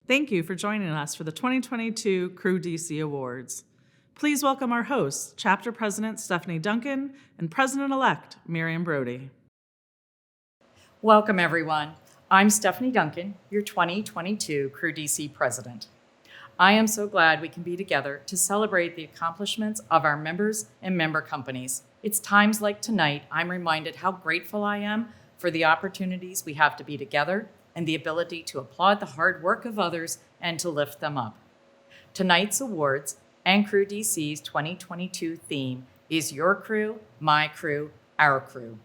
Thank you for joining us for the 2022 Crew DC Awards. Please welcome our hosts, Chapter President Stephanie Duncan and President-elect Miriam Brodie. Welcome, everyone. I'm Stephanie Duncan, your 2022 Crew DC President. I am so glad we can be together to celebrate the accomplishments of our members and member companies. It's times like tonight I'm reminded how grateful I am for the opportunities we have to be together and the ability to applaud the hard work of others and to lift them up. Tonight's awards and Crew DC's 2022 theme is Your Crew, My Crew, Our Crew.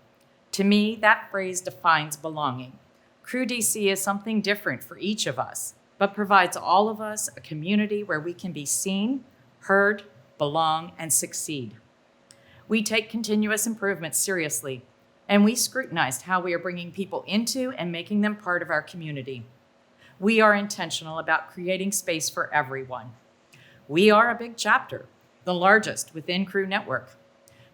To me, that phrase defines belonging. Crew DC is something different for each of us, but provides all of us a community where we can be seen, heard, belong, and succeed. We take continuous improvement seriously, and we scrutinized how we are bringing people into and making them part of our community. We are intentional about creating space for everyone. We are a big chapter, the largest within Crew Network.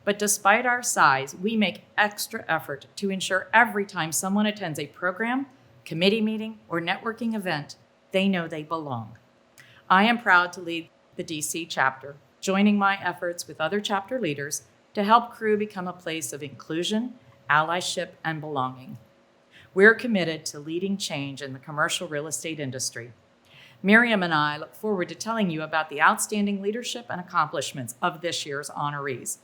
But despite our size, we make extra effort to ensure every time someone attends a program, committee meeting, or networking event, they know they belong. I am proud to lead the DC chapter, joining my efforts with other chapter leaders to help Crew become a place of inclusion, allyship, and belonging. We're committed to leading change in the commercial real estate industry. Miriam and I look forward to telling you about the outstanding leadership and accomplishments of this year's honorees.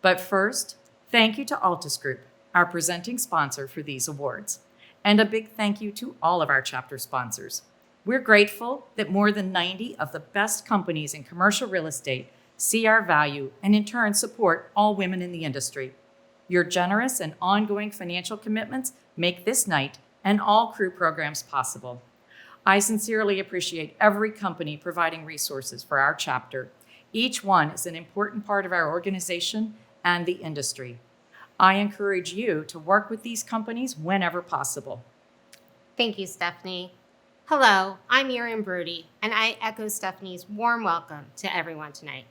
But first, thank you to Altus Group, our presenting sponsor for these awards. And a big thank you to all of our chapter sponsors. We're grateful that more than 90 of the best companies in commercial real estate see our value and in turn support all women in the industry. Your generous and ongoing financial commitments make this night and all Crew programs possible. I sincerely appreciate every company providing resources for our chapter. Each one is an important part of our organization and the industry. I encourage you to work with these companies whenever possible. Thank you, Stephanie. Hello, I'm Miriam Brodie, and I echo Stephanie's warm welcome to everyone tonight.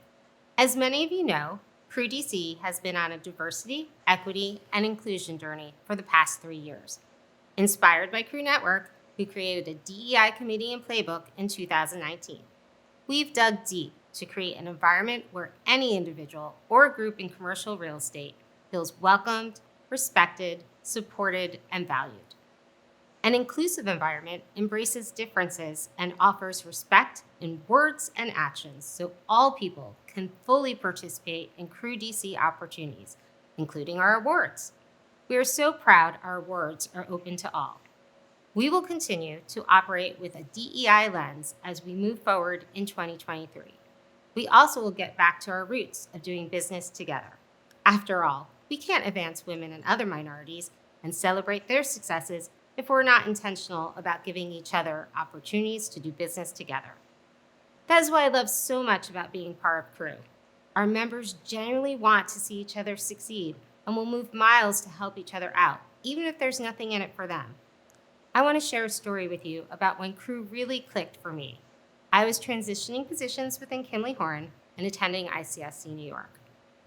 As many of you know, Crew DC has been on a diversity, equity, and inclusion journey for the past 3 years. Inspired by Crew Network, we created a DEI committee and playbook in 2019. We've dug deep to create an environment where any individual or group in commercial real estate feels welcomed, respected, supported, and valued. An inclusive environment embraces differences and offers respect in words and actions so all people can fully participate in Crew DC opportunities, including our awards. We are so proud our awards are open to all. We will continue to operate with a DEI lens as we move forward in 2023. We also will get back to our roots of doing business together. After all, we can't advance women and other minorities and celebrate their successes if we're not intentional about giving each other opportunities to do business together. That is what I love so much about being part of Crew. Our members genuinely want to see each other succeed and will move miles to help each other out, even if there's nothing in it for them. I want to share a story with you about when Crew really clicked for me. I was transitioning positions within Kimley Horn and attending ICSC New York.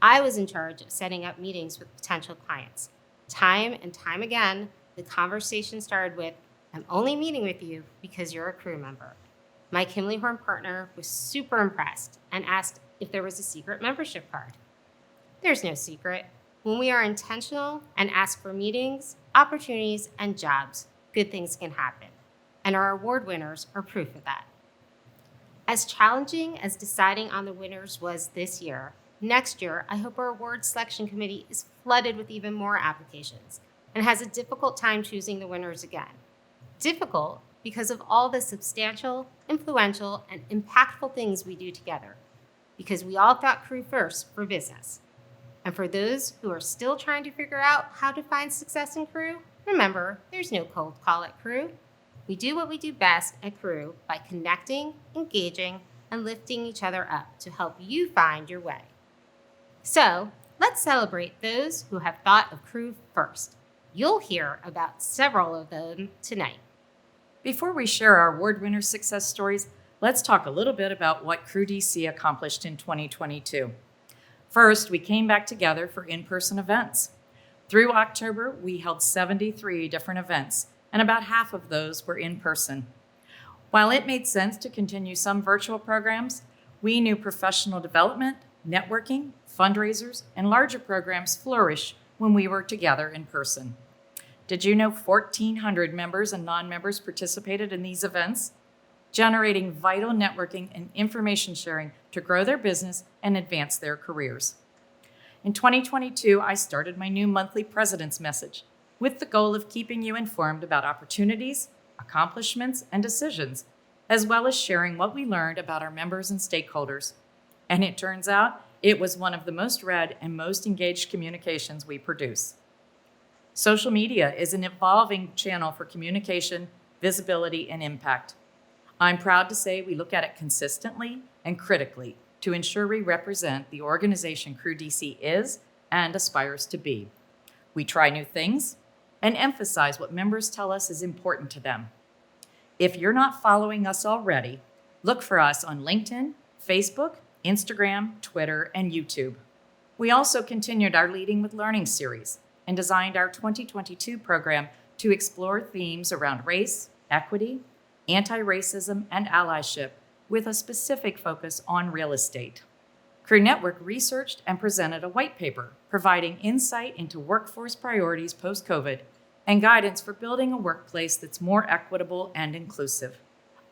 I was in charge of setting up meetings with potential clients. Time and time again, the conversation started with, "I'm only meeting with you because you're a Crew member." My Kimley Horn partner was super impressed and asked if there was a secret membership card. There's no secret. When we are intentional and ask for meetings, opportunities, and jobs, good things can happen. And our award winners are proof of that. As challenging as deciding on the winners was this year, next year, I hope our award selection committee is flooded with even more applications and has a difficult time choosing the winners again. Difficult because of all the substantial, influential, and impactful things we do together, because we all thought Crew first for business. And for those who are still trying to figure out how to find success in Crew, remember, there's no cold call at Crew. We do what we do best at Crew by connecting, engaging, and lifting each other up to help you find your way. So let's celebrate those who have thought of Crew first. You'll hear about several of them tonight. Before we share our award winner success stories, let's talk a little bit about what Crew DC accomplished in 2022. First, we came back together for in-person events. Through October, we held 73 different events, and about half of those were in person. While it made sense to continue some virtual programs, we knew professional development, networking, fundraisers, and larger programs flourish when we were together in person. Did you know 1,400 members and non-members participated in these events, generating vital networking and information sharing to grow their business and advance their careers? In 2022, I started my new monthly President's Message with the goal of keeping you informed about opportunities, accomplishments, and decisions, as well as sharing what we learned about our members and stakeholders. And it turns out it was one of the most read and most engaged communications we produce. Social media is an evolving channel for communication, visibility, and impact. I'm proud to say we look at it consistently and critically to ensure we represent the organization Crew DC is and aspires to be. We try new things and emphasize what members tell us is important to them. If you're not following us already, look for us on LinkedIn, Facebook, Instagram, Twitter, and YouTube. We also continued our Leading with Learning series and designed our 2022 program to explore themes around race, equity, anti-racism, and allyship with a specific focus on real estate. Crew Network researched and presented a white paper providing insight into workforce priorities post-COVID and guidance for building a workplace that's more equitable and inclusive.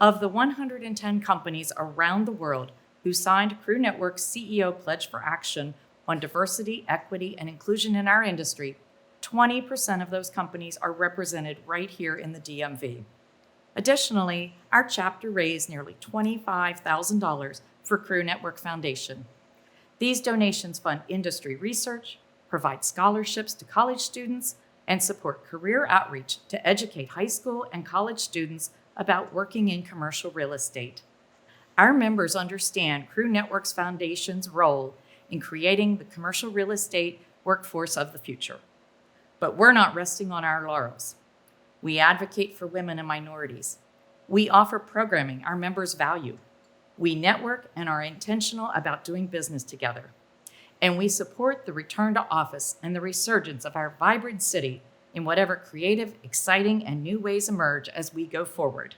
Of the 110 companies around the world who signed Crew Network's CEO Pledge for Action on diversity, equity, and inclusion in our industry, 20% of those companies are represented right here in the DMV. Additionally, our chapter raised nearly $25,000 for Crew Network Foundation. These donations fund industry research, provide scholarships to college students, and support career outreach to educate high school and college students about working in commercial real estate. Our members understand Crew Network's Foundation's role in creating the commercial real estate workforce of the future. But we're not resting on our laurels. We advocate for women and minorities. We offer programming our members value. We network and are intentional about doing business together. And we support the return to office and the resurgence of our vibrant city in whatever creative, exciting, and new ways emerge as we go forward.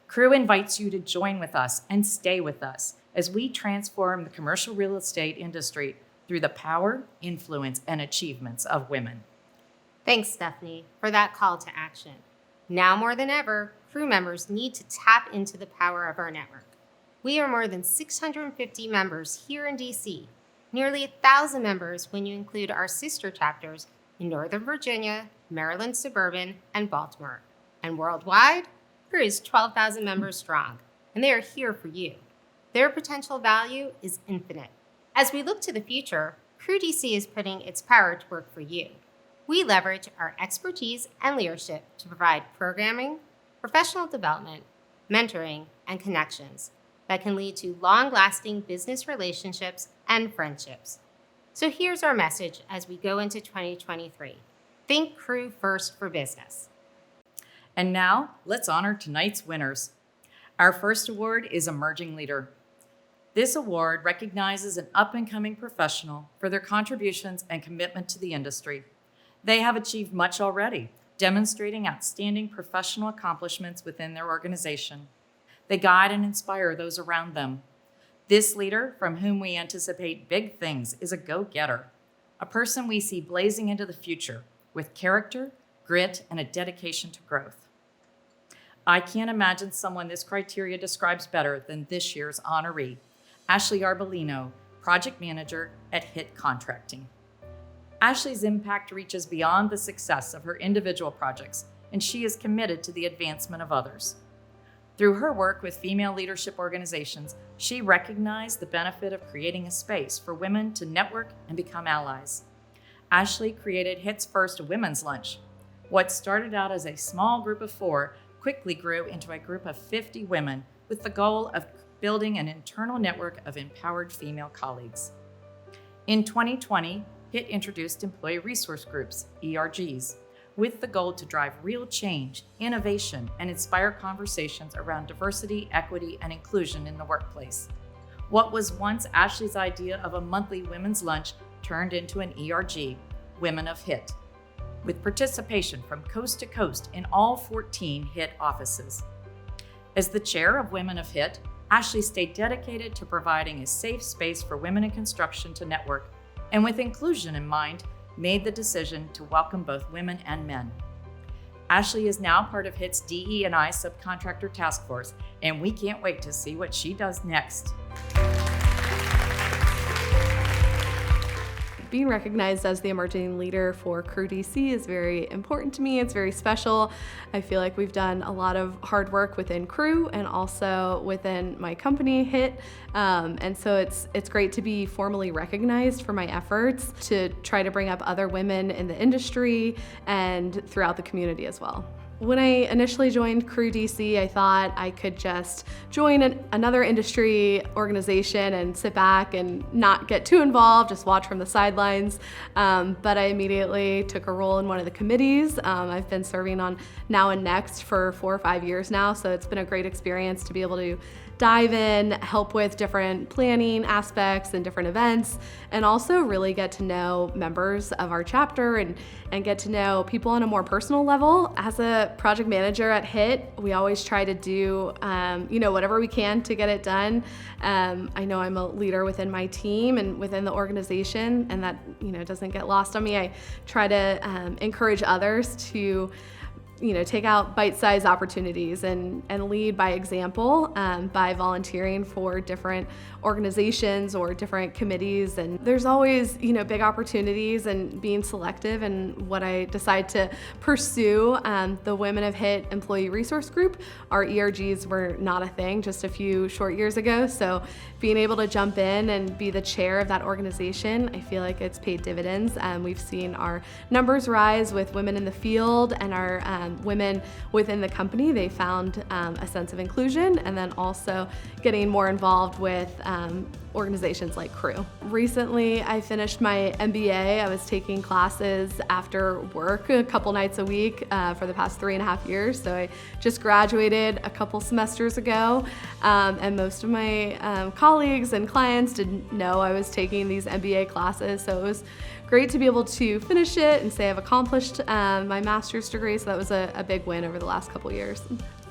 Crew invites you to join with us and stay with us as we transform the commercial real estate industry through the power, influence, and achievements of women. Thanks, Stephanie, for that call to action. Now more than ever, Crew members need to tap into the power of our network. We are more than 650 members here in DC, nearly 1,000 members when you include our sister chapters in Northern Virginia, Maryland Suburban, and Baltimore. And worldwide, Crew is 12,000 members strong, and they are here for you. Their potential value is infinite. As we look to the future, Crew DC is putting its power to work for you. We leverage our expertise and leadership to provide programming, professional development, mentoring, and connections that can lead to long-lasting business relationships and friendships. So here's our message as we go into 2023. Think Crew first for business. And now, let's honor tonight's winners. Our first award is Emerging Leader. This award recognizes an up-and-coming professional for their contributions and commitment to the industry. They have achieved much already, demonstrating outstanding professional accomplishments within their organization. They guide and inspire those around them. This leader, from whom we anticipate big things, is a go-getter, a person we see blazing into the future with character, grit, and a dedication to growth. I can't imagine someone this criteria describes better than this year's honoree, Ashley Arbolino, Project Manager at HIT Contracting. Ashley's impact reaches beyond the success of her individual projects, and she is committed to the advancement of others. Through her work with female leadership organizations, she recognized the benefit of creating a space for women to network and become allies. Ashley created HIT's first women's lunch. What started out as a small group of 4 quickly grew into a group of 50 women with the goal of building an internal network of empowered female colleagues. In 2020, HIT introduced employee resource groups, ERGs, with the goal to drive real change, innovation, and inspire conversations around diversity, equity, and inclusion in the workplace. What was once Ashley's idea of a monthly women's lunch turned into an ERG, Women of HIT, with participation from coast to coast in all 14 HIT offices. As the chair of Women of HIT, Ashley stayed dedicated to providing a safe space for women in construction to network, and with inclusion in mind, made the decision to welcome both women and men. Ashley is now part of HIT's DE&I subcontractor task force, and we can't wait to see what she does next. Being recognized as the emerging leader for Crew DC is very important to me. It's very special. I feel like we've done a lot of hard work within Crew and also within my company, HIT. And so it's great to be formally recognized for my efforts to try to bring up other women in the industry and throughout the community as well. When I initially joined Crew DC, I thought I could just join another industry organization and sit back and not get too involved, just watch from the sidelines. But I immediately took a role in one of the committees. I've been serving on Now and Next for 4 or 5 years now, so it's been a great experience to be able to dive in, help with different planning aspects and different events, and also really get to know members of our chapter and get to know people on a more personal level. As a project manager at HIT, we always try to do whatever we can to get it done. I know I'm a leader within my team and within the organization, and that doesn't get lost on me. I try to encourage others to take out bite-sized opportunities and lead by example by volunteering for different organizations or different committees. And there's always, big opportunities, and being selective in what I decide to pursue. The Women of HIT Employee Resource Group, our ERGs were not a thing just a few short years ago. So being able to jump in and be the chair of that organization, I feel like it's paid dividends. We've seen our numbers rise with women in the field and our women within the company. They found a sense of inclusion, and then also getting more involved with organizations like Crew. Recently, I finished my MBA. I was taking classes after work a couple nights a week for the past 3.5 years. So I just graduated a couple semesters ago, and most of my colleagues and clients didn't know I was taking these MBA classes. So it was great to be able to finish it and say I've accomplished my master's degree. So that was a big win over the last couple years.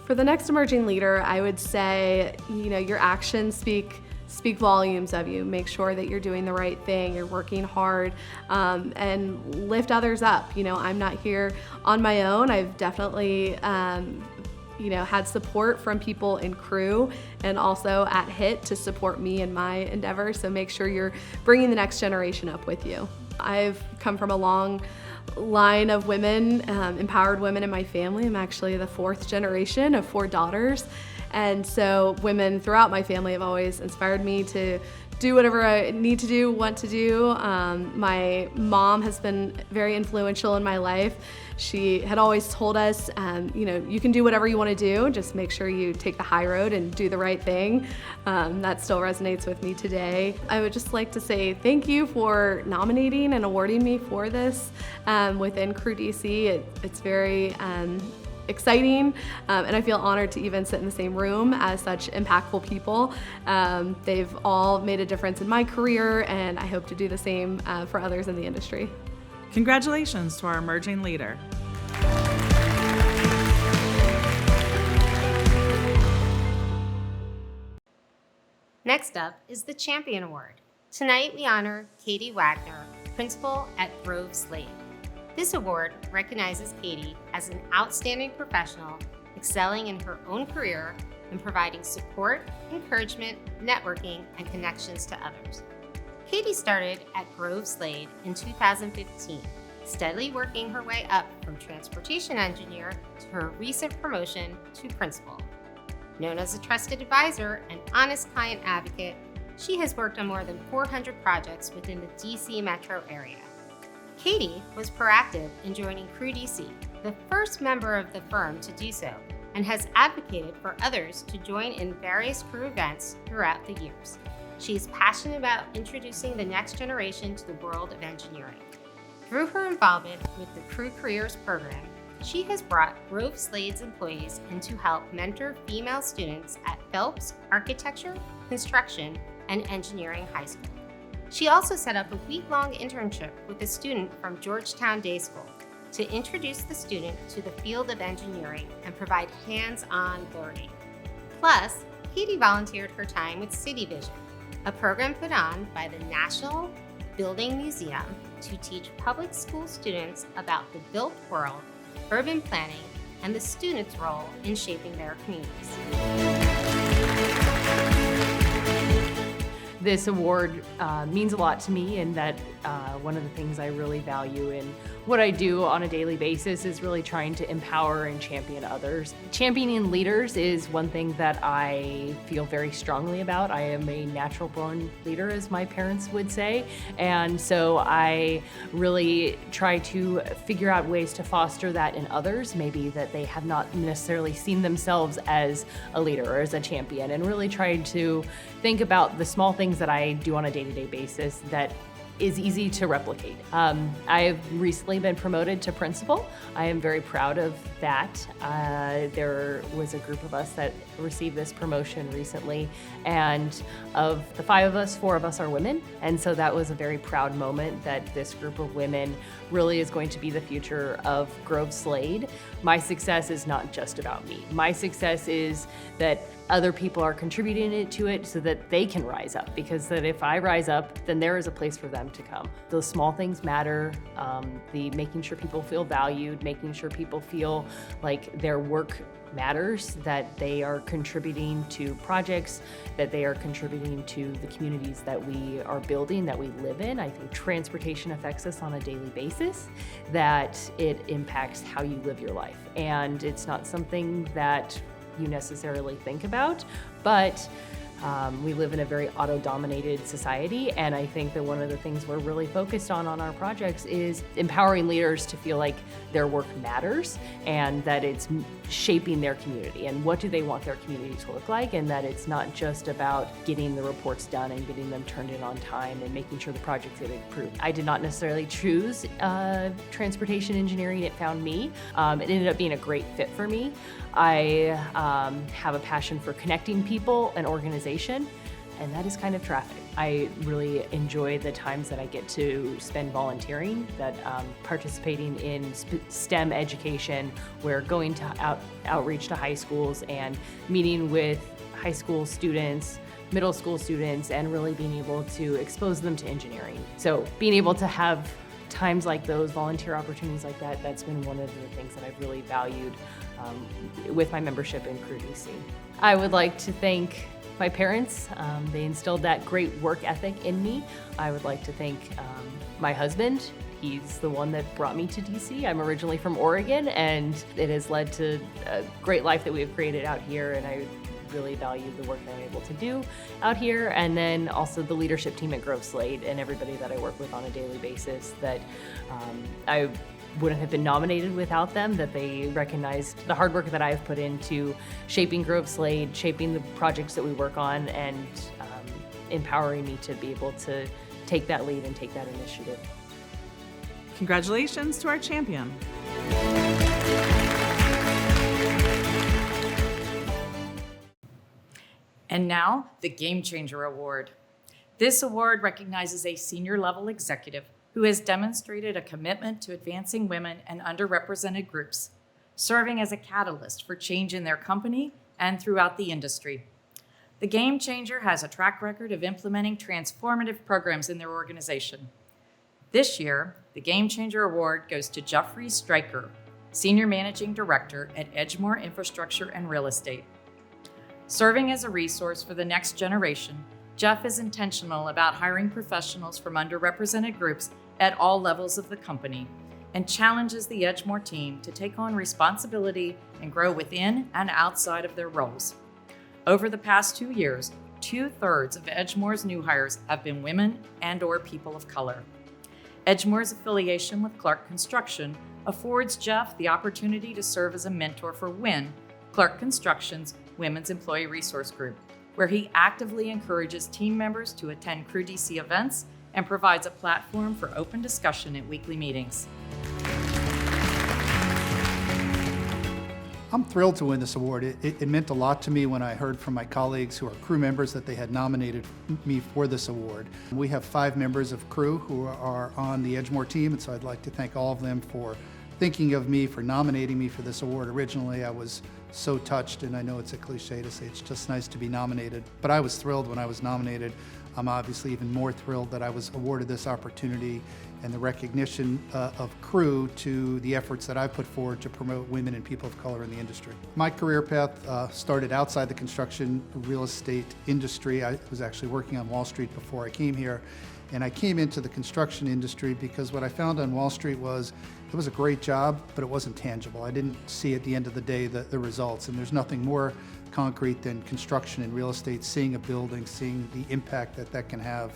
For the next emerging leader, I would say, your actions speak volumes of you. Make sure that you're doing the right thing, you're working hard, and lift others up. I'm not here on my own. I've definitely had support from people in Crew and also at HIT to support me in my endeavors. So make sure you're bringing the next generation up with you. I've come from a long line of women, empowered women in my family. I'm actually the 4th generation of 4 daughters. And so women throughout my family have always inspired me to do whatever I need to do, want to do. My mom has been very influential in my life. She had always told us, you can do whatever you want to do, just make sure you take the high road and do the right thing. That still resonates with me today. I would just like to say thank you for nominating and awarding me for this within Crew DC. It's very exciting, and I feel honored to even sit in the same room as such impactful people. They've all made a difference in my career, and I hope to do the same for others in the industry. Congratulations to our emerging leader. Next up is the Champion Award. Tonight we honor Katie Wagner, principal at Grove Slade. This award recognizes Katie as an outstanding professional, excelling in her own career and providing support, encouragement, networking, and connections to others. Katie started at Grove Slade in 2015, steadily working her way up from transportation engineer to her recent promotion to principal. Known as a trusted advisor and honest client advocate, she has worked on more than 400 projects within the DC metro area. Katie was proactive in joining Crew DC, the first member of the firm to do so, and has advocated for others to join in various Crew events throughout the years. She is passionate about introducing the next generation to the world of engineering. Through her involvement with the Crew Careers program, she has brought Grove Slade's employees in to help mentor female students at Phelps Architecture, Construction, and Engineering High School. She also set up a week-long internship with a student from Georgetown Day School to introduce the student to the field of engineering and provide hands-on learning. Plus, Katie volunteered her time with City Vision, a program put on by the National Building Museum to teach public school students about the built world, urban planning, and the students' role in shaping their communities. This award means a lot to me, in that one of the things I really value in what I do on a daily basis is really trying to empower and champion others. Championing leaders is one thing that I feel very strongly about. I am a natural born leader, as my parents would say, and so I really try to figure out ways to foster that in others, maybe that they have not necessarily seen themselves as a leader or as a champion, and really try to think about the small things that I do on a day-to-day basis that is easy to replicate. I've recently been promoted to principal. I am very proud of that. There was a group of us that received this promotion recently, and of the 5 of us, 4 of us are women, and so that was a very proud moment that this group of women really is going to be the future of Grove Slade. My success is not just about me. My success is that other people are contributing to it so that they can rise up, because that if I rise up, then there is a place for them to come. Those small things matter. The making sure people feel valued, making sure people feel like their work matters, that they are contributing to projects, that they are contributing to the communities that we are building, that we live in. I think transportation affects us on a daily basis, that it impacts how you live your life. And it's not something that you necessarily think about, but we live in a very auto-dominated society, and I think that one of the things we're really focused on our projects is empowering leaders to feel like their work matters, and that it's shaping their community, and what do they want their community to look like, and that it's not just about getting the reports done and getting them turned in on time and making sure the projects get approved. I did not necessarily choose transportation engineering, it found me. It ended up being a great fit for me. I have a passion for connecting people and organization, and that is kind of traffic. I really enjoy the times that I get to spend volunteering, that participating in STEM education, where going to outreach to high schools and meeting with high school students, middle school students, and really being able to expose them to engineering. So being able to have times like those, volunteer opportunities like that, that's been one of the things that I've really valued with my membership in Crew DC. I would like to thank my parents. They instilled that great work ethic in me. I would like to thank my husband. He's the one that brought me to DC. I'm originally from Oregon, and it has led to a great life that we have created out here, and I really value the work that I'm able to do out here. And then also the leadership team at Grove Slade and everybody that I work with on a daily basis, that I wouldn't have been nominated without them, that they recognized the hard work that I've put into shaping Grove Slade, shaping the projects that we work on, and empowering me to be able to take that lead and take that initiative. Congratulations to our champion. And now, the Game Changer Award. This award recognizes a senior level executive who has demonstrated a commitment to advancing women and underrepresented groups, serving as a catalyst for change in their company and throughout the industry. The Game Changer has a track record of implementing transformative programs in their organization. This year, the Game Changer Award goes to Jeffrey Stryker, Senior Managing Director at Edgemoor Infrastructure and Real Estate. Serving as a resource for the next generation, Jeff is intentional about hiring professionals from underrepresented groups at all levels of the company, and challenges the Edgemoor team to take on responsibility and grow within and outside of their roles. Over the past 2 years, 2/3 of Edgemoor's new hires have been women and/or people of color. Edgemoor's affiliation with Clark Construction affords Jeff the opportunity to serve as a mentor for WIN, Clark Construction's Women's Employee Resource Group, where he actively encourages team members to attend Crew DC events and provides a platform for open discussion at weekly meetings. I'm thrilled to win this award. It meant a lot to me when I heard from my colleagues who are crew members that they had nominated me for this award. We have 5 members of crew who are on the Edgemoor team, and so I'd like to thank all of them for thinking of me, for nominating me for this award. Originally, I was so touched, and I know it's a cliche to say it's just nice to be nominated, but I was thrilled when I was nominated. I'm obviously even more thrilled that I was awarded this opportunity and the recognition of Crew to the efforts that I put forward to promote women and people of color in the industry. My career path started outside the construction real estate industry. I was actually working on Wall Street before I came here, and I came into the construction industry because what I found on Wall Street was it was a great job, but it wasn't tangible. I didn't see at the end of the day the results, and there's nothing more concrete than construction and real estate, seeing a building, seeing the impact that that can have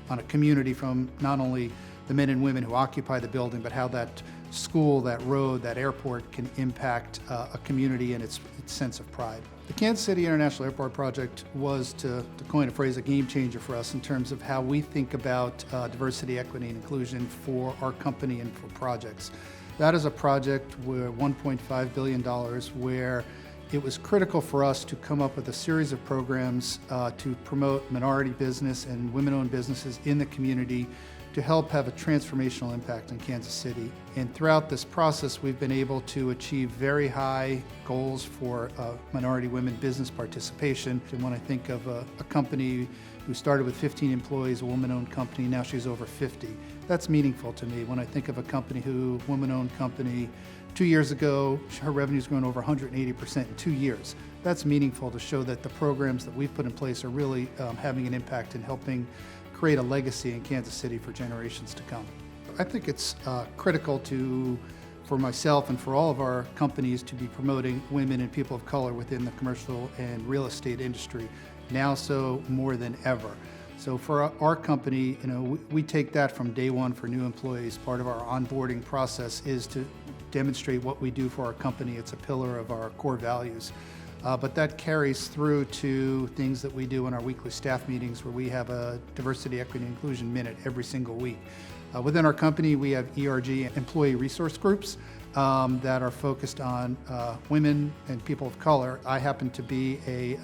on a community, from not only the men and women who occupy the building, but how that school, that road, that airport can impact a community and its sense of pride. The Kansas City International Airport project was, to coin a phrase, a game changer for us in terms of how we think about diversity, equity, and inclusion for our company and for projects. That is a project where $1.5 billion, where it was critical for us to come up with a series of programs to promote minority business and women-owned businesses in the community to help have a transformational impact in Kansas City. And throughout this process, we've been able to achieve very high goals for minority women business participation. And when I think of a company who started with 15 employees, a woman-owned company, now she's over 50, that's meaningful to me. When I think of a company woman-owned company, 2 years ago, her revenue's grown over 180% in 2 years. That's meaningful to show that the programs that we've put in place are really having an impact in helping create a legacy in Kansas City for generations to come. I think it's critical for myself and for all of our companies to be promoting women and people of color within the commercial and real estate industry, now so more than ever. So for our company, we take that from day one for new employees. Part of our onboarding process is to demonstrate what we do for our company. It's a pillar of our core values. But that carries through to things that we do in our weekly staff meetings, where we have a diversity, equity, and inclusion minute every single week. Within our company, we have ERG employee resource groups that are focused on women and people of color. I happen to be a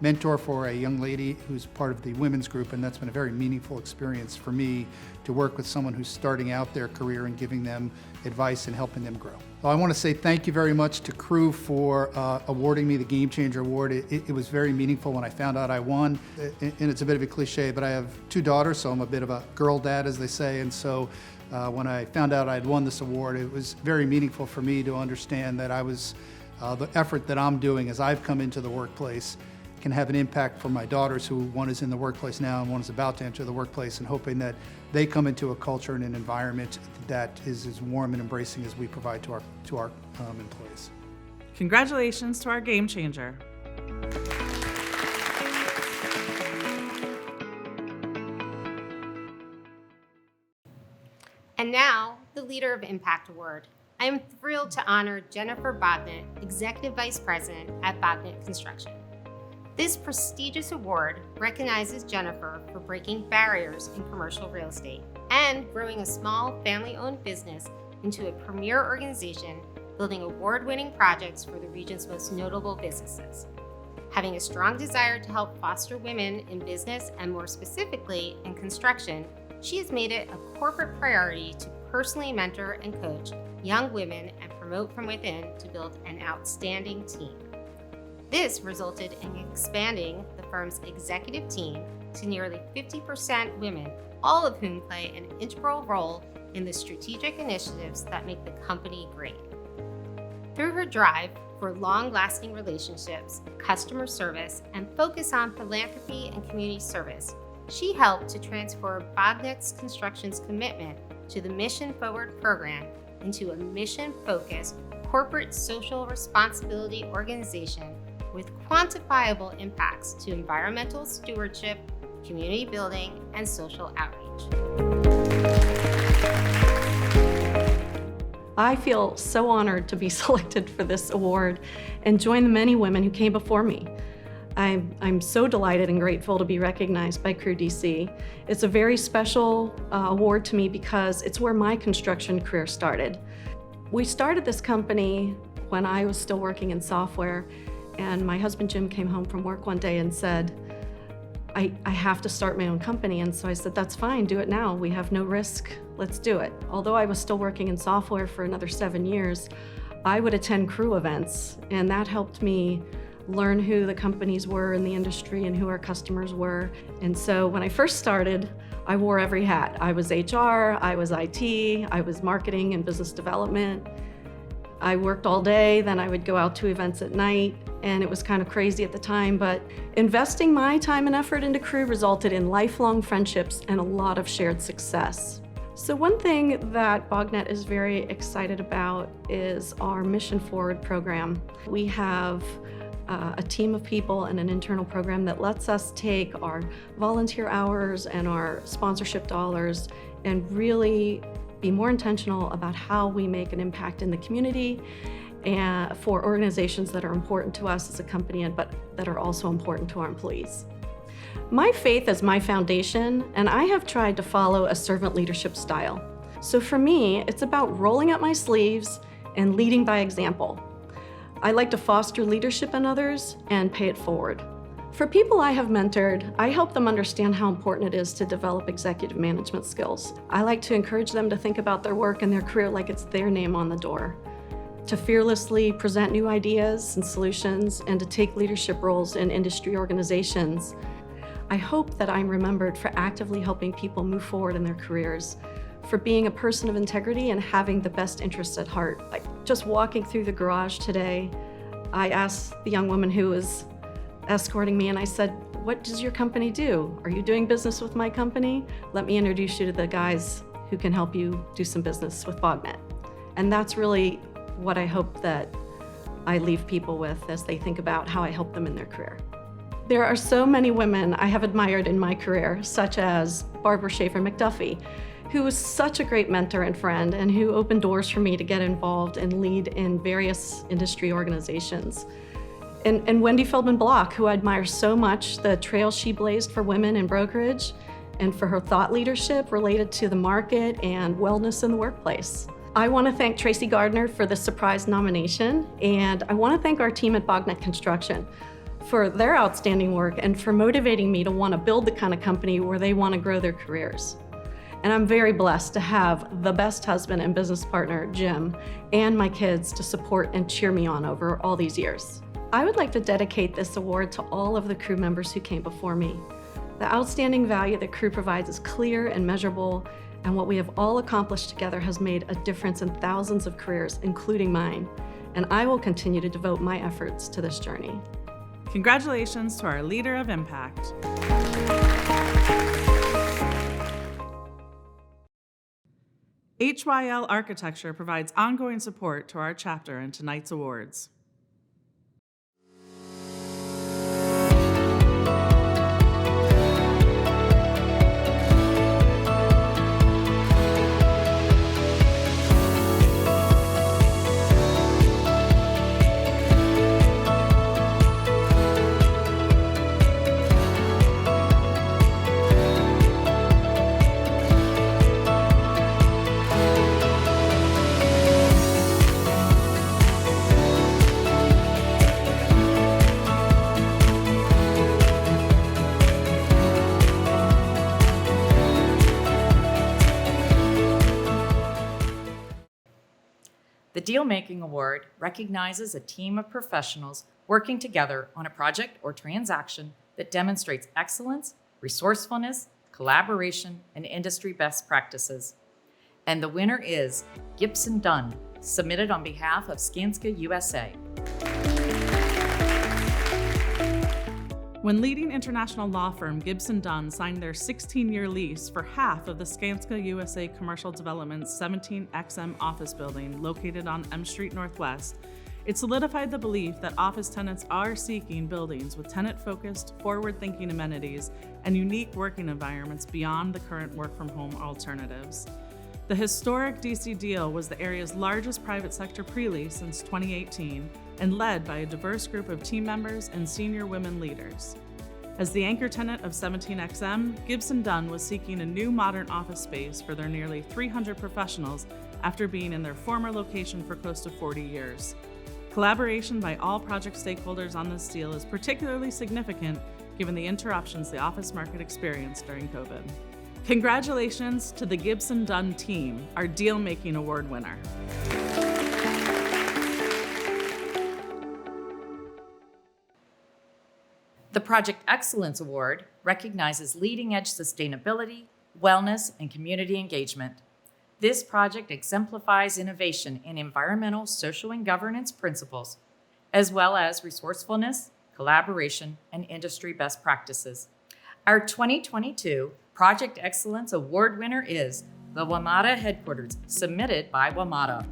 mentor for a young lady who's part of the women's group, and that's been a very meaningful experience for me to work with someone who's starting out their career and giving them advice and helping them grow. So I want to say thank you very much to Crew for awarding me the Game Changer Award. It was very meaningful when I found out I won, and it's a bit of a cliche, but I have 2 daughters, so I'm a bit of a girl dad, as they say, and so when I found out I'd won this award, it was very meaningful for me to understand that the effort that I'm doing as I've come into the workplace can have an impact for my daughters, who one is in the workplace now and one is about to enter the workplace, and hoping that they come into a culture and an environment that is as warm and embracing as we provide to our employees. Congratulations to our Game Changer. And now, the Leader of Impact Award. I am thrilled to honor Jennifer Bodnett, Executive Vice President at Bodnett Construction. This prestigious award recognizes Jennifer for breaking barriers in commercial real estate and growing a small family-owned business into a premier organization, building award-winning projects for the region's most notable businesses. Having a strong desire to help foster women in business, and more specifically in construction, she has made it a corporate priority to personally mentor and coach young women and promote from within to build an outstanding team. This resulted in expanding the firm's executive team to nearly 50% women, all of whom play an integral role in the strategic initiatives that make the company great. Through her drive for long-lasting relationships, customer service, and focus on philanthropy and community service, she helped to transform Bodnett's Construction's commitment to the Mission Forward program into a mission-focused corporate social responsibility organization with quantifiable impacts to environmental stewardship, community building, and social outreach. I feel so honored to be selected for this award and join the many women who came before me. I'm so delighted and grateful to be recognized by Crew DC. It's a very special award to me because it's where my construction career started. We started this company when I was still working in software, and my husband Jim came home from work one day and said, I have to start my own company. And so I said, that's fine, do it now. We have no risk, let's do it. Although I was still working in software for another 7 years, I would attend crew events, and that helped me learn who the companies were in the industry and who our customers were. And so when I first started, I wore every hat. I was HR, I was IT, I was marketing and business development. I worked all day, then I would go out to events at night, and it was kind of crazy at the time, but investing my time and effort into crew resulted in lifelong friendships and a lot of shared success. So one thing that BogNet is very excited about is our Mission Forward program. We have a team of people and an internal program that lets us take our volunteer hours and our sponsorship dollars and really be more intentional about how we make an impact in the community and for organizations that are important to us as a company, but that are also important to our employees. My faith is my foundation, and I have tried to follow a servant leadership style. So for me, it's about rolling up my sleeves and leading by example. I like to foster leadership in others and pay it forward. For people I have mentored, I help them understand how important it is to develop executive management skills. I like to encourage them to think about their work and their career like it's their name on the door, to fearlessly present new ideas and solutions, and to take leadership roles in industry organizations. I hope that I'm remembered for actively helping people move forward in their careers, for being a person of integrity and having the best interests at heart. Like just walking through the garage today, I asked the young woman who was escorting me, and I said, "What does your company do? Are you doing business with my company? Let me introduce you to the guys who can help you do some business with BogNet." And that's really what I hope that I leave people with as they think about how I help them in their career. There are so many women I have admired in my career, such as Barbara Schaefer McDuffie, who was such a great mentor and friend, and who opened doors for me to get involved and lead in various industry organizations. And Wendy Feldman Block, who I admire so much, the trail she blazed for women in brokerage and for her thought leadership related to the market and wellness in the workplace. I want to thank Tracy Gardner for the surprise nomination, and I want to thank our team at BogNet Construction for their outstanding work and for motivating me to want to build the kind of company where they want to grow their careers. And I'm very blessed to have the best husband and business partner, Jim, and my kids to support and cheer me on over all these years. I would like to dedicate this award to all of the crew members who came before me. The outstanding value that crew provides is clear and measurable, and what we have all accomplished together has made a difference in thousands of careers, including mine. And I will continue to devote my efforts to this journey. Congratulations to our Leader of Impact. HYL Architecture provides ongoing support to our chapter in tonight's awards. The Deal Making Award recognizes a team of professionals working together on a project or transaction that demonstrates excellence, resourcefulness, collaboration, and industry best practices. And the winner is Gibson Dunn, submitted on behalf of Skanska USA. When leading international law firm Gibson Dunn signed their 16-year lease for half of the Skanska USA Commercial Development's 17XM office building located on M Street Northwest, it solidified the belief that office tenants are seeking buildings with tenant-focused, forward-thinking amenities and unique working environments beyond the current work-from-home alternatives. The historic DC deal was the area's largest private sector pre-lease since 2018 and led by a diverse group of team members and senior women leaders. As the anchor tenant of 17XM, Gibson Dunn was seeking a new modern office space for their nearly 300 professionals after being in their former location for close to 40 years. Collaboration by all project stakeholders on this deal is particularly significant given the interruptions the office market experienced during COVID. Congratulations to the Gibson Dunn team, our deal-making award winner. The Project Excellence Award recognizes leading-edge sustainability, wellness, and community engagement. This project exemplifies innovation in environmental, social, and governance principles, as well as resourcefulness, collaboration, and industry best practices. Our 2022 Project Excellence Award winner is the WMATA Headquarters, submitted by WMATA.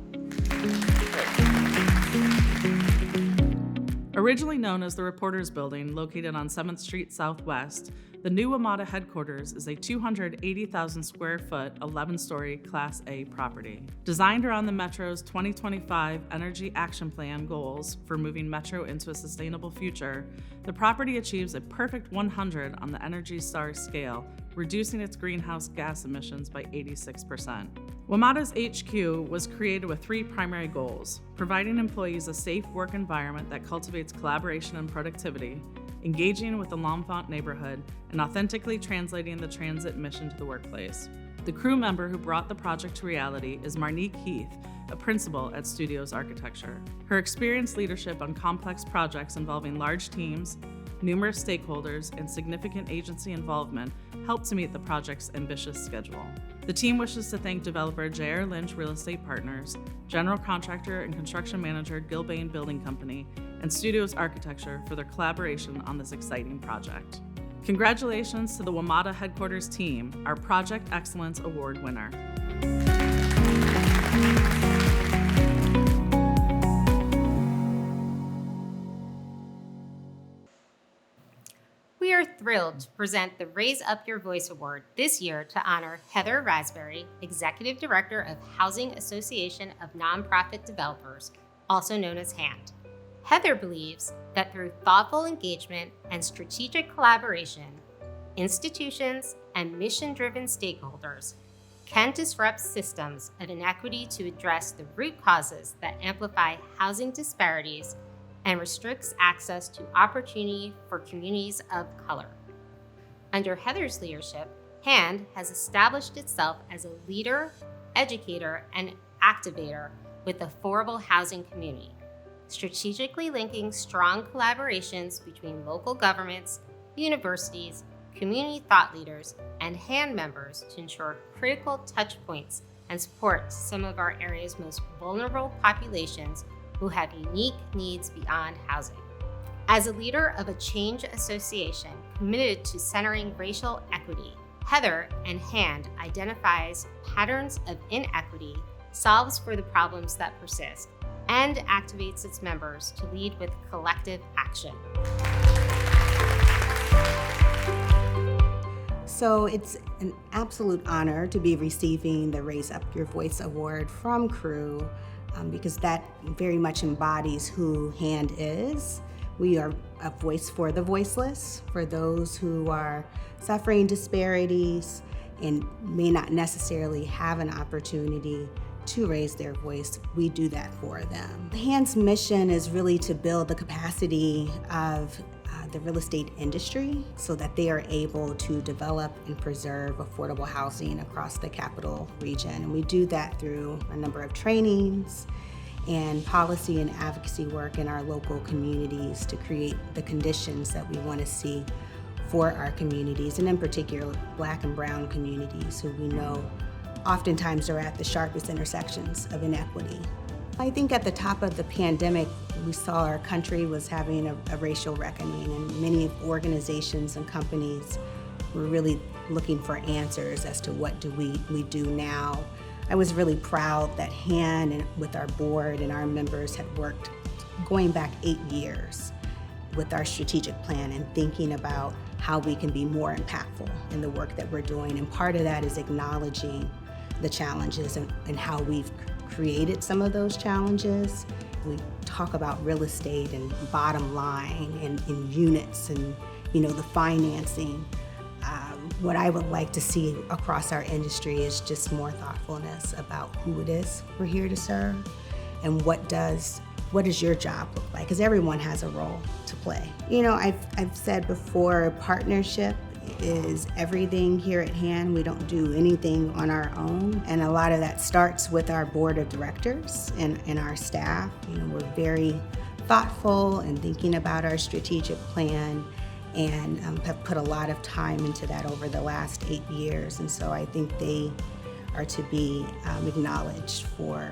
Originally known as the Reporters Building, located on 7th Street Southwest, the new WMATA headquarters is a 280,000 square foot, 11-story Class A property. Designed around the Metro's 2025 Energy Action Plan goals for moving Metro into a sustainable future, the property achieves a perfect 100 on the Energy Star scale, reducing its greenhouse gas emissions by 86%. WMATA's HQ was created with 3 primary goals: providing employees a safe work environment that cultivates collaboration and productivity, engaging with the L'Enfant neighborhood, and authentically translating the transit mission to the workplace. The crew member who brought the project to reality is Marnique Heath, a principal at Studios Architecture. Her experienced leadership on complex projects involving large teams, numerous stakeholders, and significant agency involvement helped to meet the project's ambitious schedule. The team wishes to thank developer J.R. Lynch Real Estate Partners, general contractor and construction manager Gilbane Building Company, and Studios Architecture for their collaboration on this exciting project. Congratulations to the WMATA Headquarters team, our Project Excellence Award winner. We are thrilled to present the Raise Up Your Voice Award this year to honor Heather Raspberry, Executive Director of Housing Association of Nonprofit Developers, also known as HAND. Heather believes that through thoughtful engagement and strategic collaboration, institutions and mission-driven stakeholders can disrupt systems of inequity to address the root causes that amplify housing disparities and restricts access to opportunity for communities of color. Under Heather's leadership, HAND has established itself as a leader, educator, and activator with the affordable housing community, strategically linking strong collaborations between local governments, universities, community thought leaders, and HAND members to ensure critical touch points and support some of our area's most vulnerable populations who have unique needs beyond housing. As a leader of a change association committed to centering racial equity, Heather and HAND identifies patterns of inequity, solves for the problems that persist, and activates its members to lead with collective action. So it's an absolute honor to be receiving the Raise Up Your Voice Award from Crew, because that very much embodies who HAND is. We are a voice for the voiceless, for those who are suffering disparities and may not necessarily have an opportunity to raise their voice. We do that for them. HAND's mission is really to build the capacity of the real estate industry so that they are able to develop and preserve affordable housing across the capital region. And we do that through a number of trainings and policy and advocacy work in our local communities to create the conditions that we want to see for our communities, and in particular, Black and Brown communities who we know oftentimes are at the sharpest intersections of inequity. I think at the top of the pandemic, we saw our country was having a racial reckoning, and many organizations and companies were really looking for answers as to what do we do now. I was really proud that HAND and with our board and our members had worked going back 8 years with our strategic plan and thinking about how we can be more impactful in the work that we're doing. And part of that is acknowledging the challenges and how we've created some of those challenges. We talk about real estate and bottom line and in units and the financing. What I would like to see across our industry is just more thoughtfulness about who it is we're here to serve and what does your job look like? Because everyone has a role to play. I've said before, partnership is everything here at HAND. We don't do anything on our own. And a lot of that starts with our board of directors and our staff. We're very thoughtful and thinking about our strategic plan and have put a lot of time into that over the last 8 years. And so I think they are to be acknowledged for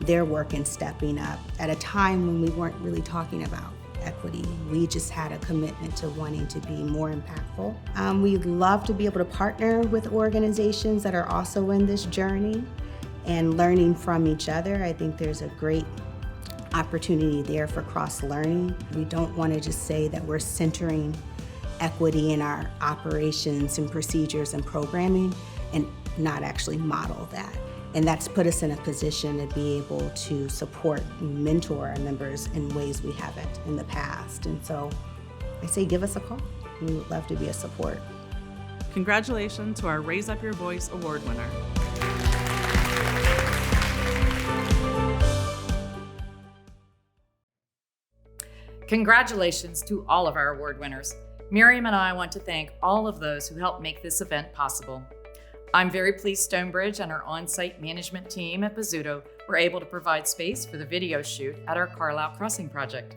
their work in stepping up at a time when we weren't really talking about equity. We just had a commitment to wanting to be more impactful. We'd love to be able to partner with organizations that are also in this journey and learning from each other. I think there's a great opportunity there for cross-learning. We don't want to just say that we're centering equity in our operations and procedures and programming and not actually model that. And that's put us in a position to be able to support and mentor our members in ways we haven't in the past. And so I say give us a call. We would love to be a support. Congratulations to our Raise Up Your Voice award winner. Congratulations to all of our award winners. Miriam and I want to thank all of those who helped make this event possible. I'm very pleased Stonebridge and our on-site management team at Bizzuto were able to provide space for the video shoot at our Carlisle Crossing project.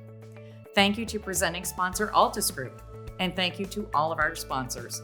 Thank you to presenting sponsor Altus Group, and thank you to all of our sponsors.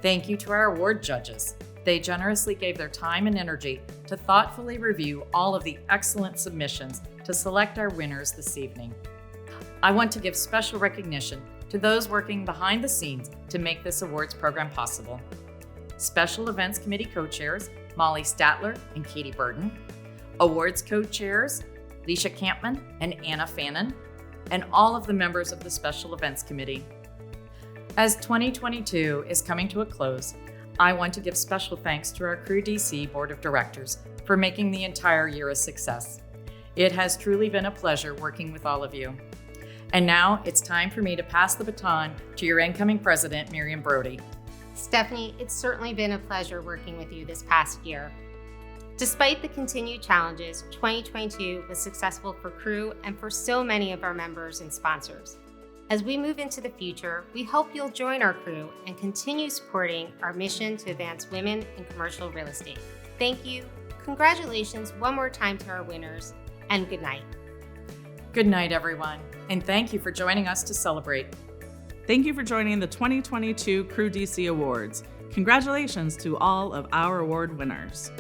Thank you to our award judges. They generously gave their time and energy to thoughtfully review all of the excellent submissions to select our winners this evening. I want to give special recognition to those working behind the scenes to make this awards program possible. Special Events Committee co-chairs, Molly Statler and Katie Burton, awards co-chairs, Leisha Campman and Anna Fannin, and all of the members of the Special Events Committee. As 2022 is coming to a close, I want to give special thanks to our Crew DC Board of Directors for making the entire year a success. It has truly been a pleasure working with all of you. And now it's time for me to pass the baton to your incoming president, Miriam Brodie. Stephanie, it's certainly been a pleasure working with you this past year. Despite the continued challenges, 2022 was successful for Crew and for so many of our members and sponsors. As we move into the future, we hope you'll join our crew and continue supporting our mission to advance women in commercial real estate. Thank you. Congratulations one more time to our winners, and good night. Good night, everyone, and thank you for joining us to celebrate. Thank you for joining the 2022 Crew DC Awards. Congratulations to all of our award winners.